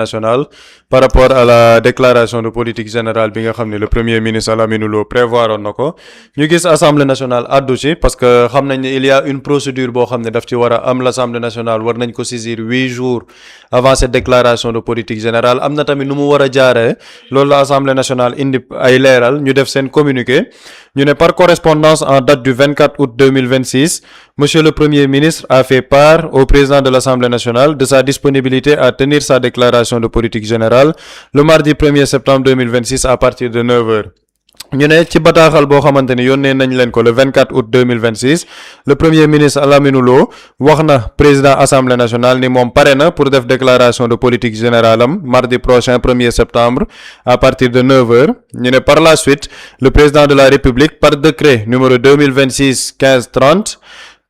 nationale par rapport à la déclaration de politique générale bi nga xam ne le premier ministre Alamine Lo prévoir oon na ko ñu gis assemblée nationale addu ci parce que xam nañ ne il y a une procédure boo xam ne daf ci war a am l'assemblée nationale war nañ ko saisir 8 jours avant cette déclaration de politique générale am na tamit nu mu war a jaaree loolu la assemblée nationale indi ay leeral ñu def seen communiqué ñu ne par correspondance en date du 24 août 2026 monsieur le premier ministre a fait part au président de l'Assemblée nationale de sa disponibilité à tenir sa déclaration de politique générale le mardi 1er septembre 2026 à partir de 9 heures. ñu ne ci bataaxal boo xamante ni yónnee nañ leen ko le 24 août 2026 le premier ministre Alamine Lo wax na président assemblée nationale ni moom pare na pour def déclaration de politique générale am mardi prochain 1er septembre à partir de 9 heures ñu ne par la suite le président de la république par décret numéro 2026-1530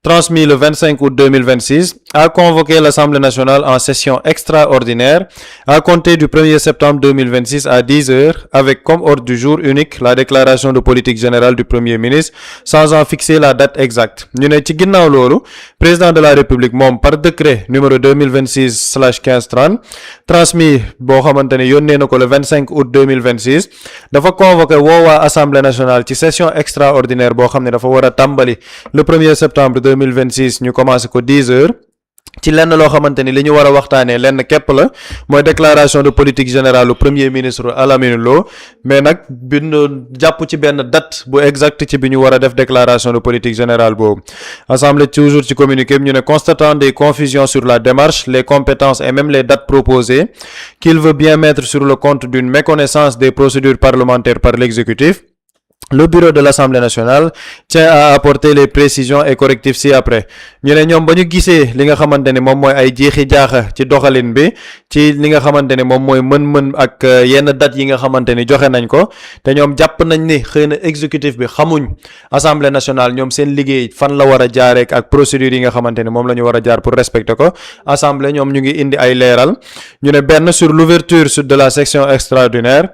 transmis le 25 août 2026 a convoqué l'Assemblée nationale en session extraordinaire à compter du 1er septembre 2026 à 10 heures avec comme ordre du jour unique la déclaration de politique générale du premier ministre sans en fixer la date exacte ñu ne ci ginnaaw loolu président de la république moom par décret numéro 2026/1530 transmis boo xamante ne yónnee na ko le 25 août 2026 dafa convoqué woowaa Assemblée nationale ci session extraordinaire boo xam ne dafa war a tàmbali le 1er septembre 2026 ñu commencé ko 10 heures ci lenn loo xamante ni li ñu war a waxtaanee lenn képp la mooy déclaration de politique générale lu premier ministre Alamine Lo mais nag bind jàpp ci benn date bu exact ci bi ñu war a def déclaration de politique générale boobu assemblée toujours ci communiqué bi ñu ne constatant des confusions sur la démarche les compétences et même les dates proposées qu'il veut bien mettre sur le compte d'une méconnaissance des procédures parlementaires par l'exécutif. Le bureau de l'Assemblée nationale tient à apporter les précisions et correctifs ci-après ñu ne ñoom ba ñu gisee li nga xamante ne moom mooy ay jeexi jaaxa ci doxalin bi ci li nga xamante ne moom mooy mën-mën ak yenn date yi nga xamante ni joxe nañ ko te ñoom jàpp nañ ni xëy na exécutif bi xamuñ Assemblée nationale ñoom seen liggéey fan la war a jaaree ak procédure yi nga xamante ni moom la ñu war a jaar pour respecter ko Assemblée ñoom ñu ngi indi ay leeral ñu ne benn sur l'ouverture de la section extraordinaire.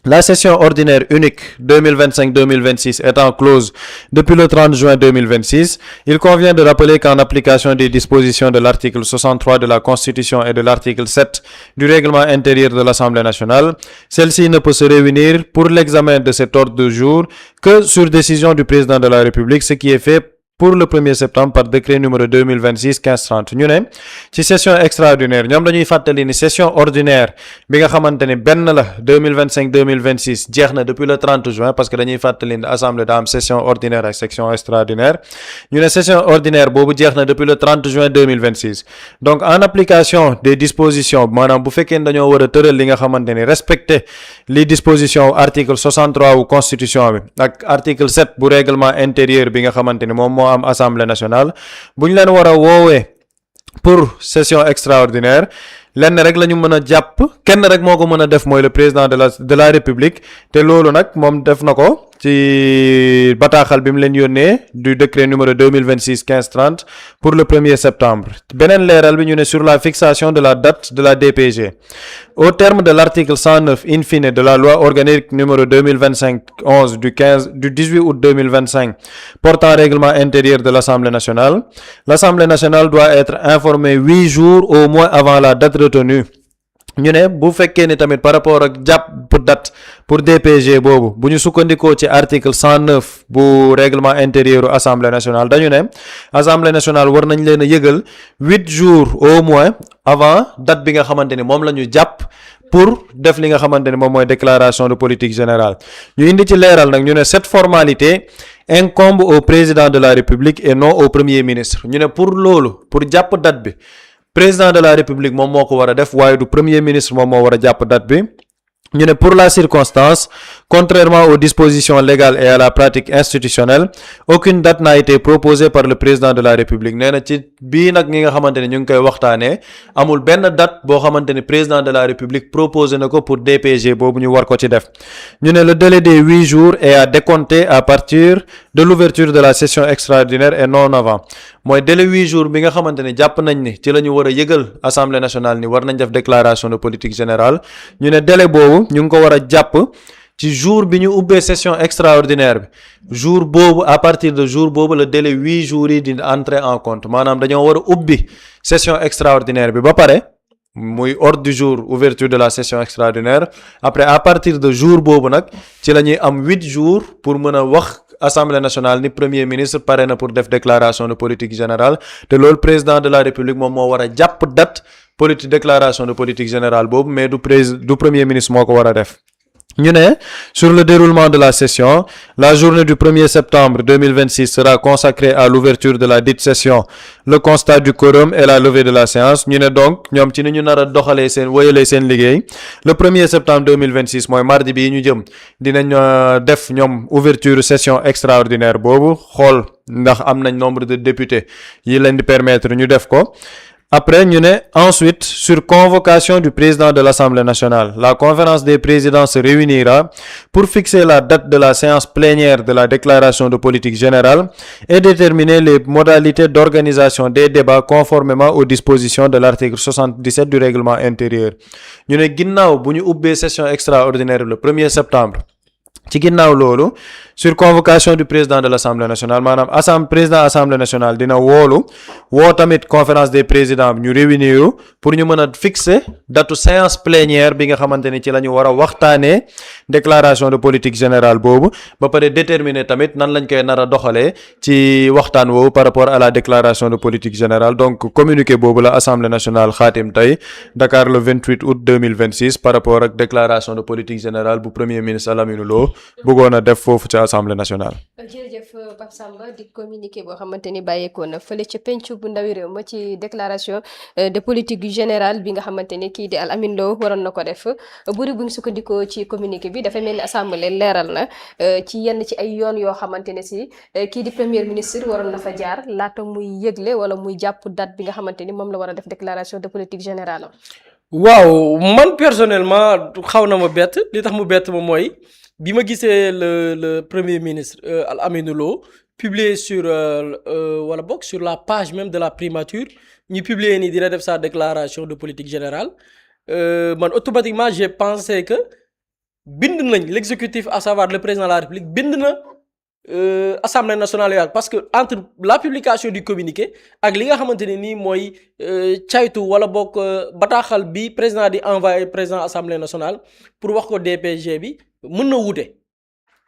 La session ordinaire unique 2025-2026 étant close depuis le 30 juin 2026, il convient de rappeler qu'en application des dispositions de l'article 63 de la Constitution et de l'article 7 du règlement intérieur de l'Assemblée nationale, celle-ci ne peut se réunir pour l'examen de cet ordre du jour que sur décision du président de la République, ce qui est fait pour le 1er septembre par décret numéro 2026-1530 ñu ne ci session extraordinaire ñoom dañuy fàttali ni session ordinaire bi nga xamante ni benn la 2025-2026 jeex na depuis le 30 juin parce que dañuy fàttali ni assemblée daa am session ordinaire ak session extraordinaire ñu ne session ordinaire boobu jeex na depuis le 30 juin 2026 donc en application des dispositions maanaam bu fekkee dañoo war a tëral li nga xamante ni respecter les dispositions article 63 wu constitution bi ak article 7 bu règlement intérieur bi nga xamante ni moom am assemblée nationale bu ñu leen war a woowee pour session extraordinaire lenn rek la ñu mën a jàpp kenn rek moo ko mën a def mooy le président de la république te loolu nag moom def na ko ci bataaxal bi mu leen yónnee du décret numéro 2026-1530 pour le 1er septembre beneen leeral bi ñu ne sur la fixation de la date de la DPG au terme de l'article 109 in fine de la loi organique numéro 2025-11 du 18 août 2025 portant règlement intérieur de l'Assemblée nationale doit être informée 8 jours au moins avant la date retenue ñu ne bu fekkee ni tamit par rapport ak jàpp date pour DPG boobu bu ñu sukkandikoo ci article 109 bu règlement intérieur u assemblée nationale dañu ne assemblée nationale war nañ leen a yëgal 8 jours au moins avant date bi nga xamante ni moom la ñu jàpp pour def li nga xamante ni moom mooy déclaration de politique générale ñu indi ci leeral nag ñu ne cette formalité incombe au président de la république et non au premier ministre ñu ne pour loolu pour jàpp date bi président de la république moom moo ko war a def waaye du premier ministre moom moo war a jàpp date bi ñu ne pour la circonstance contrairement aux dispositions légales et à la pratique institutionnelle aucune date n'a été proposée par le président de la république nee na ci bii nag ñi nga xamante ne ñu ngi koy waxtaanee amul benn date boo xamante ne président de la république proposé na ko pour DPG boobu ñu war ko ci def ñu ne le délai des 8 jours est à décompter à partir de l'ouverture de la session extraordinaire et non avant mooy délai 8 jours bi nga xamante ne jàpp nañ ni ci la ñu war a yëgal assemblée nationale ni war nañ def déclaration de politique générale ñu ne délai boobu ñu ngi ko war a jàpp ci jour bi ñu ubbee session extraordinaire bi jour boobu à partir de jour boobu le délai 8 jours yi di entrer en compte maanaam dañoo war a ubbi session extraordinaire bi ba pare muy ordre du jour ouverture de la session extraordinaire après à partir de jour boobu nag ci la ñuy am 8 jours pour mën a wax assemblée nationale ni premier ministre pare na pour def déclaration de politique générale te loolu président de la république moom moo war a jàpp date déclaration de politique générale boobu mais du premier ministre moo ko war a def. ñu ne sur le déroulement de la session la journée du 1er septembre 2026 sera consacrée à l'ouverture de la dite session le constat du quorum et la levée de la séance ñu ne donc ñoom ci ni ñu nar a doxalee wéyalee seen liggéey le 1er septembre 2026 mooy mardi bii ñu jëm dinañ def ñoom ouverture session extraordinaire boobu xool ndax am nañ nombre de députés yi leen di permettre ñu def ko. Après, ñu ne ensuite, sur convocation du président de l'Assemblée nationale, la conférence des présidents se réunira pour fixer la date de la séance plénière de la déclaration de politique générale et déterminer les modalités d'organisation des débats conformément aux dispositions de l'article 77 du règlement intérieur. ñu ne ginnaaw bu ñu ubbee session extraordinaire le 1er septembre. ci ginnaaw loolu sur convocation du président de l'Assemblée nationale maanaam président Assemblée nationale dina woo tamit conférence des présidents ñu réunir pour ñu mën a fixer datu séance plénière bi nga xamante ni ci la ñu war a waxtaanee déclaration de politique générale boobu ba pare déterminer tamit nan lañ koy nar a doxalee ci waxtaan woowu par rapport à la déclaration de politique générale donc communiqué boobu la Assemblée nationale xaatim tey Dakar le 28 août 2026 par rapport ak déclaration de politique générale bu premier ministre Aminou Lo bëggoon a def foofu ci assemblée nationale. jërëjëf Pape Samba di communiqué boo xamante ni bàyyeekoo na fële ca penc bu ndawi réew ma ci déclaration de politique générale bi nga xamante ni kii di Al Amine Lo waroon na ko def buri buñ sukkandikoo ci communiqué bi dafa mel ni assemblée leeral na ci yenn ci ay yoon yoo xamante ne si kii di premier ministre waroon na fa jaar laata muy yëgle wala muy jàpp date bi nga xamante ni moom la war a def déclaration de politique générale. waaw man personnellement xaw na ma bett li tax mu bett ma mooy. bi ma gisee le premier ministre Al Amine Lo publié sur wala bokk sur la page même de la primature ñu publier ni dina def sa déclaration de politique générale man automatiquement j'ai pensé que bind nañ l'exécutif à savoir le président de la République bind na Assemblée nationale yaat parce que entre la publication du communiqué ak li nga xamante ne nii mooy caytu wala bokk bataaxal bi président di envoyé président Assemblée nationale pour wax ko DPG bi mën na wuute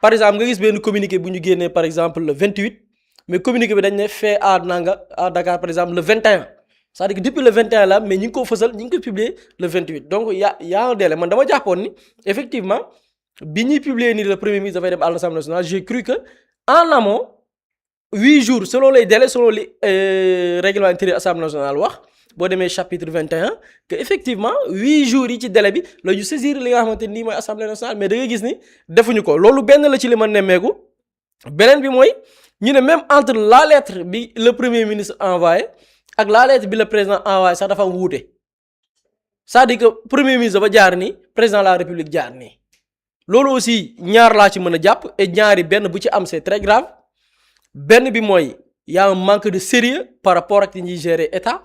par exemple nga gis benn communiqué bu ñu génnee par exemple le 28 mais communiqué bi dañ ne fait à Dakar par exemple le 21 c'est-à-dire que depuis le 21 là mais ñi ngi ko fësal ñi ngi ko publier le 28 donc y a un délai man dama jàppoon ni effectivement bi ñuy publier ni le premier ministre dafay dem à l'Assemblée nationale j'ai cru que en amont 8 jours selon les délais selon les règlement intérieur Assemblée nationale wax boo demee chapitre 21 que effectivement 8 jours yi ci délai bi la ñu saisir li nga xamante nii mooy Assemblée nationale mais da ngay gis ni defuñu ko loolu benn la ci li ma nemmeeku beneen bi mooy ñu ne même entre la lettre bi le premier ministre envoyé ak la lettre bi le président envoyé sax dafa am wuute c'est-à-dire que premier ministre dafa jaar nii président de la république jaar nii loolu aussi ñaar laa ci mën a jàpp et ñaari benn bu ci am c'est très grave benn bi mooy y a un manque de sérieux par rapport ak ñuy gérer état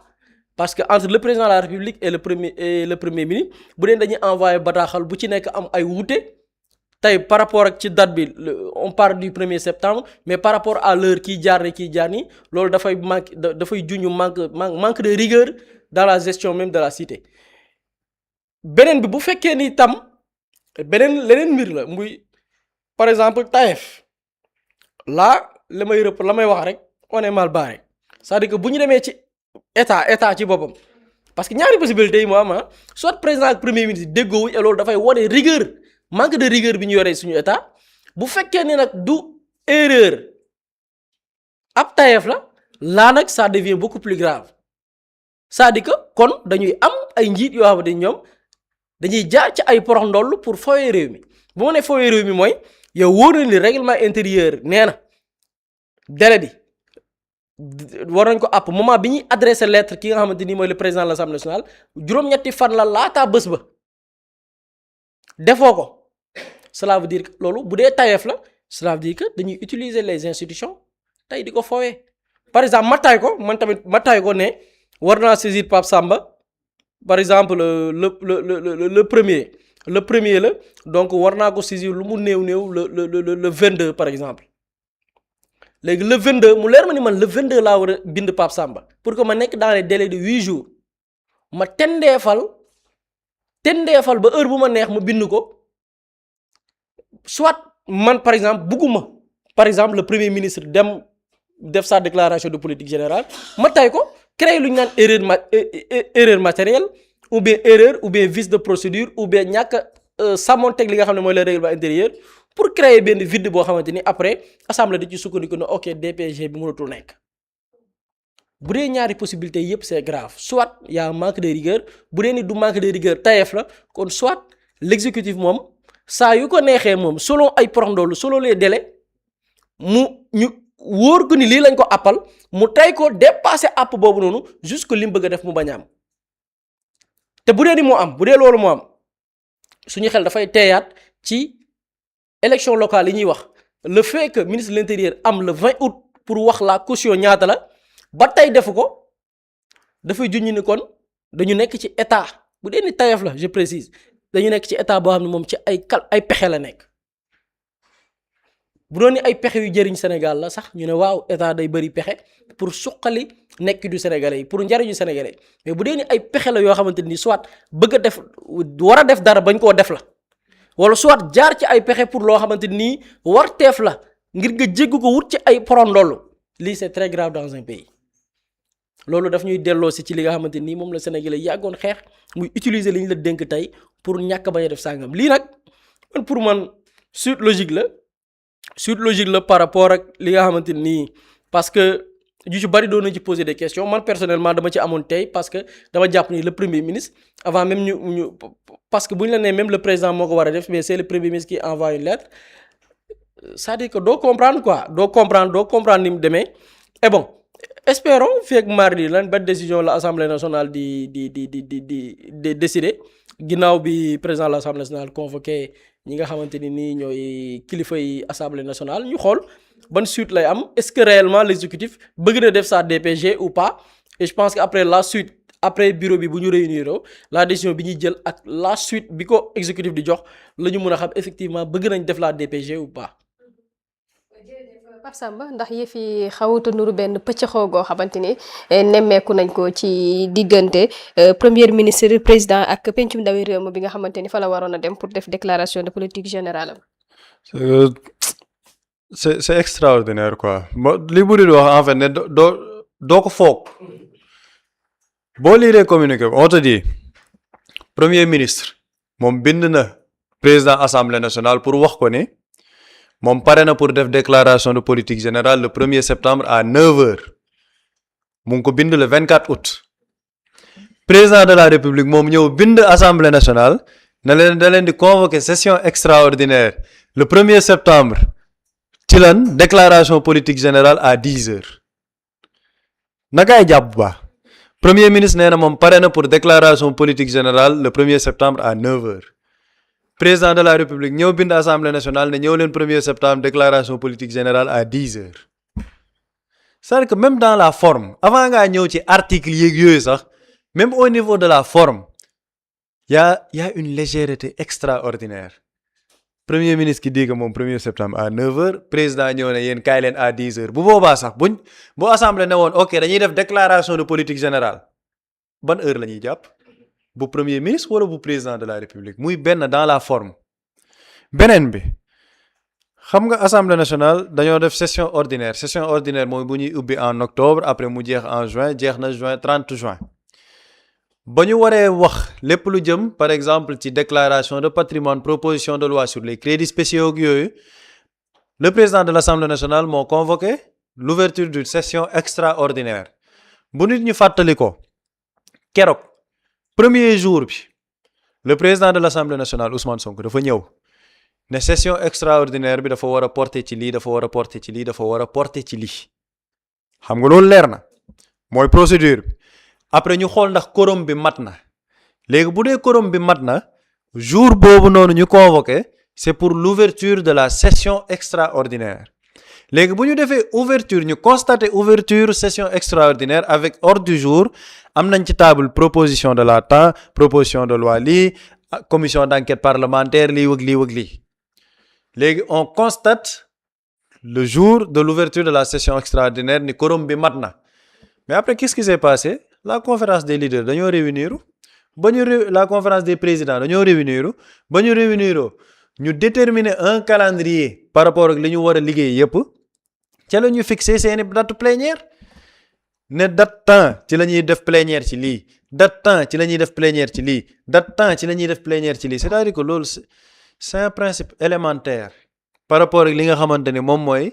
parce que entre le président de la république et le premier ministre bu dee dañuy envoyé bataaxal bu ci nekk am ay wuute tey par rapport ak ci date bi on parle du 1er septembre mais par rapport à l'heure kii jaar nii loolu dafay juñu manque de rigueur dans la gestion même de la cité beneen bi bu fekkee ni tam leneen mbir la muy par exemple Taïf là la may wax rek on est mal barré c'est-à-dire que bu ñu demee ci état ci boppam parce que ñaari possibilités yi moo am soit président ak premier ministre déggoo et loolu dafay wone rigueur manque de rigueur bi ñu yoree suñu état bu fekkee ne nag du erreur ab Taïf la laa nag ça devient beaucoup plus grave c'est-à-dire que kon dañuy am ay njiit yoo xamante ni ñoom dañuy jaar ci ay porox ndoll pour fooyee réew mi bu ma nee fooyee réew mi mooy yow wóor na ni règlement intérieur nee na délai bi war nañ ko àpp moment bi ñuy adressé lettre ki nga xamante ni mooy le président de l'Assemblée nationale juróom-ñetti fan la laataa bés ba defoo ko cela veut dire que loolu bu dee Taïf la cela veut dire que dañuy utiliser les institutions tey di ko foowee par exemple ma tay ko ne war naa saisir Pape Samba par exemple le premier la donc war naa ko saisir lu mu néew le 22 par exemple léegi le 22 mu leer ma ni man le 22 laa war a bind Pape Samba pour que ma nekk dans les délais de 8 jours ma tendeefal ba heure bu ma neex ma bind ko soit man par exemple bugguma par exemple le premier ministre dem def sa déclaration de politique générale ma tay ko créer lu ñu naan erreur matérielle ou bien erreur ou bien vice de procédure ou bien ñàkk sàmmonteeg li nga xam ne mooy le règlement intérieur pour créer benn vide boo xamante ni après assemblée di ci sukkandiku ne ok DPG bi mënatul nekk. bu dee ñaari possibilités yëpp c'est grave soit y a manque de rigueur bu dee ni du manque de rigueur tayeef la kon soit l'exécutif moom saa yu ko neexee moom selon ay proxndoolu selon les délais ñu wóor ko ni lii lañ ko appal mu tey ko dépasser app boobu noonu jusque li mu bëgg a def mu bañ a am te bu dee ni moo am bu dee loolu moo am suñu xel dafay teeyaat ci élection locale yi ñuy wax le fait que ministre de l'intérieur am le 20 août pour wax la caution ñaata la ba tey defu ko dafay junñi ni kon dañu nekk ci état bu dee ni tayef la je précise dañu nekk ci état boo xam ne moom ci ay pexe la nekk bu doon ni ay pexe yu jëriñ Sénégal la sax ñu ne waaw état day bëri pexe pour suqali nekk du Sénégalais yi pour njariñu Sénégalais mais bu dee ni ay pexe la yoo xamante ni soit bëgg a def war a def dara bañ koo def la wala soit jaar ci ay pexe pour loo xamante nii war teef la ngir nga jégg ko wut ci ay porondollu lii c'est très grave dans un pays loolu daf ñuy delloo si ci li nga xamante nii moom la Sénégalais yàggoon xeex muy utiliser li ñu la dénk tey pour ñàkk bañ a def sàngam lii nag man pour man suite logique la par rapport ak li nga xamante nii parce que yu ci bari doon nañ ci poser des questions man personnellement dama ci amoon tey parce que dama jàpp ni le premier ministre avant même ñu parce que bu ñu la nee même le président moo ko war a def mais c'est le premier ministre qui envoie une lettre c'est-à-dire que doo comprendre ni mu demee et bon espérons fekk mardi lan ba décision la assemblée nationale di décider ginnaaw bi président de l'assemblée nationale convoqué ñi nga xamante ni nii ñooy kilifa yi assemblée nationale ñu xool ban suite lay am est-ce que réellement l'exécutif bëgg na def sa DPG ou pas et je pense que après la suite après bureau bi bu ñu réunir la décision bi ñuy jël ak la suite bi ko exécutif di jox la ñu mën a xam effectivement bëgg nañ def la DPG ou pas. Pape Samba ndax yëf yi xawuta nuru benn pëccëxoo goo xamante ni nemmeeku nañ ko ci diggante premier ministre président ak pencum ndawi réew mi bi nga xamante ni fa la waroon a dem pour def déclaration de politique générale am. c'est extraordinaire quoi li bu di wax en fait ne doo ko foog boo liiree communiqué on te dit premier ministre moom bind na président assemblée nationale pour wax ko ni moom pare na pour def déclaration de politique générale le 1er septembre à 9h mu ngi ko bind le 24 août président de la république moom ñëw bind assemblée nationale da leen di convoquer session extraordinaire le 1er septembre ci lan déclaration politique générale à 10h nakaay jàpp ba premier ministre nee na moom pare na pour déclaration politique générale le 1er septembre à 9h président de la république ñëw bind assemblée nationale ne ñëw leen 1er septembre déclaration politique générale à 10h c'est-à-dire que même dans la forme avant ngaa ñëw ci article yeeg yooyu sax même au niveau de la forme y a une légèreté extraordinaire premier ministre qui dit que moom 1er septembre à 9h président ñëw ne yéen kaay leen à 10h bu boobaa sax bu assemblée ne woon ok dañuy def déclaration de politique générale ban heure la ñuy jàpp bu premier ministre wala bu président de la république muy benn dans la forme beneen bi xam nga assemblée nationale dañoo def session ordinaire mooy bu ñuy ubbi en octobre après mu jeex en juin jeex na juin 30 juin ba ñu waree wax lépp lu jëm par exemple ci déclaration de patrimoine proposition de loi sur les crédits spéciaux ak yooyu le président de l'assemblée nationale moo convoqué l'ouverture d'une session extraordinaire bu nit ñu fàttali ko keroog premier jour bi le président de l'assemblée nationale Ousmane Sonko dafa ñëw ne session extraordinaire bi dafa war a porter ci lii dafa war a porter ci lii dafa war a porter ci lii xam nga loolu leer na mooy procédure bi après ñu xool ndax quorum bi mat na léegi bu dee quorum bi mat na jour boobu noonu ñu convoqué c'est pour l'ouverture de la session extraordinaire léegi bu ñu defee ouverture ñu constater ouverture session extraordinaire avec ordre du jour am nañ ci table proposition de la temps proposition de loi lii commission d'enquête parlementaire lii wëg lii léegi on constate le jour de l'ouverture de la session extraordinaire ni quorum bi mat na mais après qu'est-ce qui s'est passé la conférence des leaders dañoo réunir ba ñu la conférence des présidents dañoo réunir ba ñu réunir ñu déterminer un calendrier par rapport ak li ñu war a liggéey yépp ca la ñu fixer seeni date plénière ne date temps ci la ñuy def plénière ci lii date temps ci la ñuy def plénière ci lii date temps ci la ñuy def plénière ci lii c'est-à-dire que loolu c'est un principe élémentaire par rapport ak li nga xamante ni moom mooy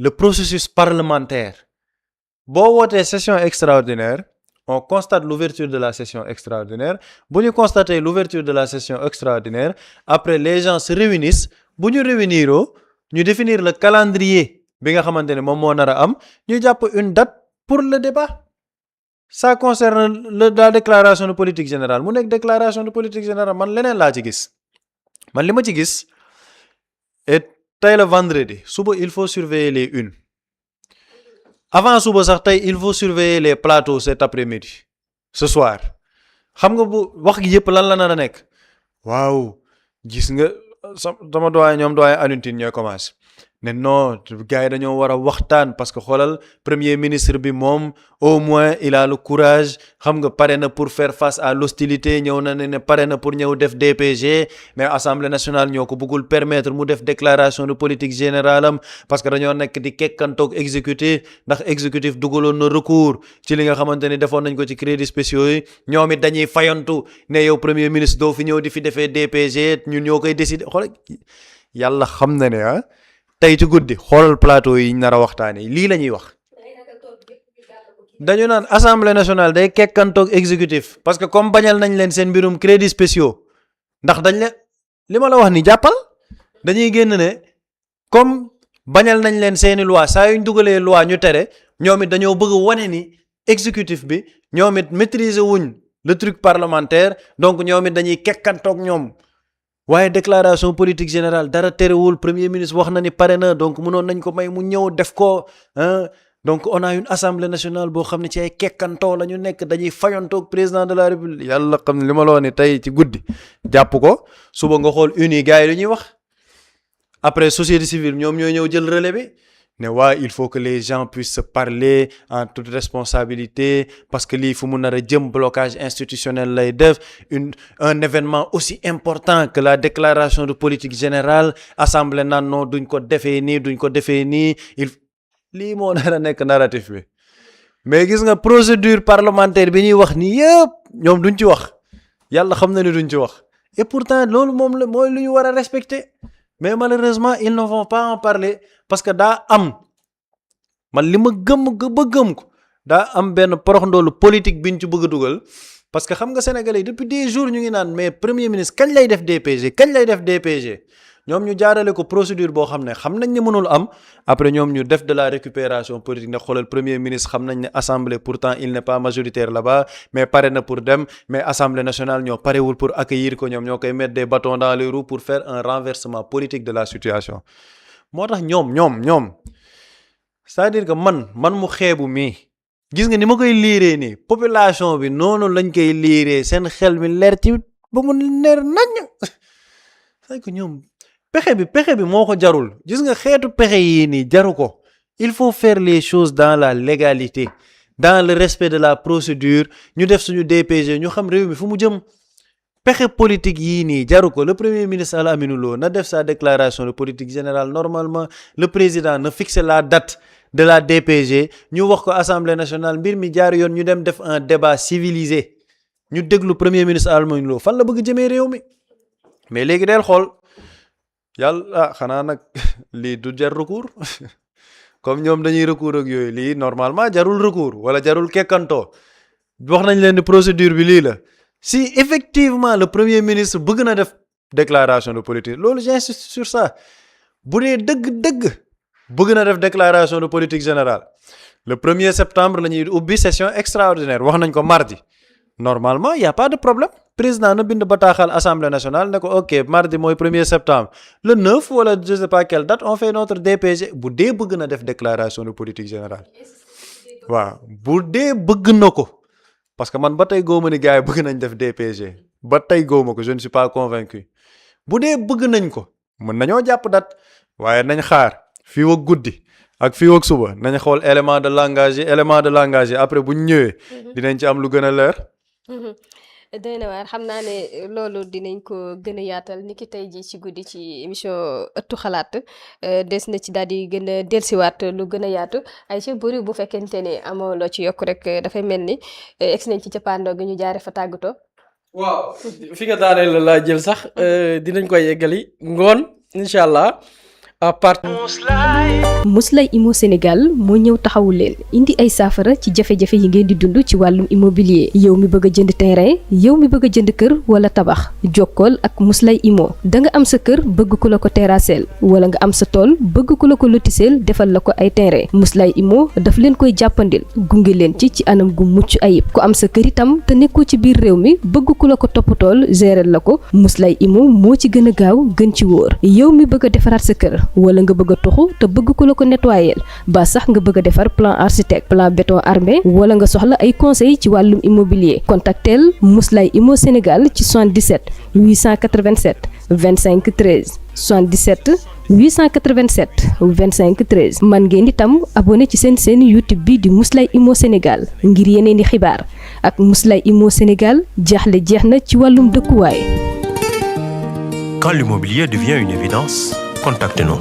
le processus parlementaire boo wootee session extraordinaire on constate l'ouverture de la session extraordinaire bu ñu constater l'ouverture de la session extraordinaire après les gens se réunissent bu ñu réuniroo ñu définir le calendrier bi nga xamante ne moom moo nar a am ñu jàpp une date pour le débat ça concerne la déclaration de politique générale mu nekk déclaration de politique générale man leneen laa ci gis man li ma ci gis et tey la vendredi suba il faut surveiller les unes avant suba sax tey il faut surveiller les plateaux cet après-midi ce soir xam nga bu wax gi yëpp lan la nar a nekk waaw gis nga sama doyen ñoom doyen Alioune Tine ñooy commencé ne non gars yi dañoo war a waxtaan parce que xoolal premier ministre bi moom au moins il a le courage xam nga pare na pour faire face à l'hostilité ñëw na ne pare na pour ñëw def DPG mais assemblée nationale ñoo ko bëggul permettre mu def déclaration de politique générale am parce que dañoo nekk di kekkantoog exécutif ndax exécutif dugaloon na recours ci li nga xamante ni defoon nañ ko ci crédits spéciaux yi ñoom it dañuy fayantu ne yow premier ministre doo fi ñëw di fi defee DPG ñun ñoo koy décider xoolal yàlla xam na ne tey ci guddi xoolal plateau yi ñu nar a waxtaanee lii la ñuy wax dañu naan assemblée nationale day kekkantoog exécutif parce que comme bañal nañ leen seen mbirum crédits spéciaux ndax dañ leen li ma la wax ni jàppal dañuy génn ne comme bañal nañ leen seeni loi saa yuñ dugalee loi ñu tere ñoom it dañoo bëgg wane ni exécutif bi ñoom it maîtriser wuñ le truc parlementaire donc ñoom it dañuy kekkantoog ñoom. waaye déclaration politique générale dara terewul premier ministre wax na ni pare na donc mënoon nañ ko may mu ñëw def ko donc on a une assemblée nationale boo xam ne ci ay kekkantoo la ñu nekk dañuy fayantoog président de la république yàlla xam ne li ma la wax ni tey ci guddi jàpp ko suba nga xool uni gars yi lu ñuy wax après société civile ñoom ñooy ñëw jël relais bi ne waa il faut que les gens puissent se parler en toute responsabilité parce que lii fu mu nar a jëm blocage institutionnel lay def un événement aussi important que la déclaration de politique générale assemblée naan non duñ ko defee nii lii moo nar a nekk narratif bi mais gis nga procédure parlementaire bi ñuy wax nii yëpp ñoom duñ ci wax yàlla xam na ni duñ ci wax et pourtant loolu moom la mooy lu ñu war a respecter mais malheureusement ils ne vont pas en parler parce que daa am man li ma gëm ko daa am benn porox ndoolu politique biñ ci bëgg a dugal parce que xam nga sénégalais depuis des jours ñu ngi naan mais premier ministre kañ lay def DPG ñoom ñu jaarale ko procédure boo xam nañ ne mënul am après ñoom ñu def de la récupération politique ne xoolal premier ministre xam nañ ne assemblée pourtant il n'est pas majoritaire là-bas mais pare na pour dem mais assemblée nationale ñoo parewul pour accueillir ko ñoom ñoo koy mettre des bâtons dans les roues pour faire un renversement politique de la situation moo tax ñoom c'est-à-dire que man mu xeebu mii gis nga ni ma koy liiree nii population bi noonu lañ koy liiree seen xel mi leer ci ba mu leer nañ c'est que ñoom pexe bi moo ko jarul gis nga xeetu pexe yii nii jaru ko il faut faire les choses dans la légalité dans le respect de la procédure ñu def suñu DPG ñu xam réew mi fu mu jëm pexe politique yii nii jaru ko le premier ministre Al Aminou Lo na def sa déclaration de politique générale normalement le président na fixer la date de la DPG ñu wax ko assemblée nationale mbir mi jaar yoon ñu dem def un débat civilisé ñu déglu premier ministre Al Aminou Lo fan la bëgg jëmee réew mi mais léegi del xool yàlla xanaa nag lii du jar recours comme ñoom dañuy recours ak yooyu lii normalement jarul recours wala jarul kekkantoo wax nañ leen ni procédure bi lii la si effectivement le premier ministre bëgg na def déclaration de politique loolu j'insiste sur ça bu dee dëgg bëgg na def déclaration de politique générale le 1er septembre la ñuy ubbi session extraordinaire wax nañ ko mardi normalement y a pas de problème président na bind bataaxal assemblée nationale ne ko ok mardi mooy 1er septembre le 9 wala je sais pas quelle date on fait notre DPG bu dee bëgg na def déclaration de politique générale waaw bu dee bëgg na ko parce que man ba tey góoma ni gars yi bëgg nañ def DPG ba tey góoma ko je ne suis pas convaincu bu dee bëgg nañ ko mën nañoo jàpp date waaye nañ xaar fii wa guddi ak fii ak suba nañ xool élément de langage yi après bu ñu ñëwee dinañ ci am lu gën a leer. doy na waar xam naa ne loolu dinañ ko gën a yaatal ni ki tey jii ci guddi ci émission ëttu xalaat des na ci daal di gën a dellusiwaat lu gën a yaatu ay ci bëri bu fekkente ne amoo loo ci yokk rek dafay mel ni egsi nañ ci cappaandoo gi ñu jaare fa tàggatoo. waaw fi nga daaneel la laa jël sax dinañ koy yeggali ngoon incha allah. Muslay Immo Sénégal moo ñëw taxawu leen indi ay saafara ci jafe-jafe yi ngeen di dund ci wàllum immobilier yow mi bëgg a jënd terrain yow mi bëgg a jënd kër wala tabax jokkool ak Muslay Immo da nga am sa kër bëgg ku la ko terrasseel wala nga am sa tool bëgg ku la ko lotiseel defal la ko ay terrain Muslay Immo daf leen koy jàppandil gunge leen ci anam gu mucc ayib ku am sa kër itam te nekkoo ci biir réew mi bëgg ku la ko toppatool gérer la ko Muslay Immo moo ci gën a gaaw gën ci wóor yow mi bëgg a defaraat sa kër wala nga bëgg a toxu te bëgg ku la ko nettoyer ba sax nga bëgg a defar plan architecte plan béton armé wala nga soxla ay conseil ci wàllum immobilier contactel Muslay Immo Sénégal ci 77 887 25 13 77 887 25 13 man ngeen itam abonné ci seen YouTube bi di Muslay Immo Sénégal ngir yeneeni xibaar ak Muslay Immo Sénégal jaaxle jeex na ci wàllum dëkkuwaay. Quand l'immobilier devient une évidence, contactez-nous.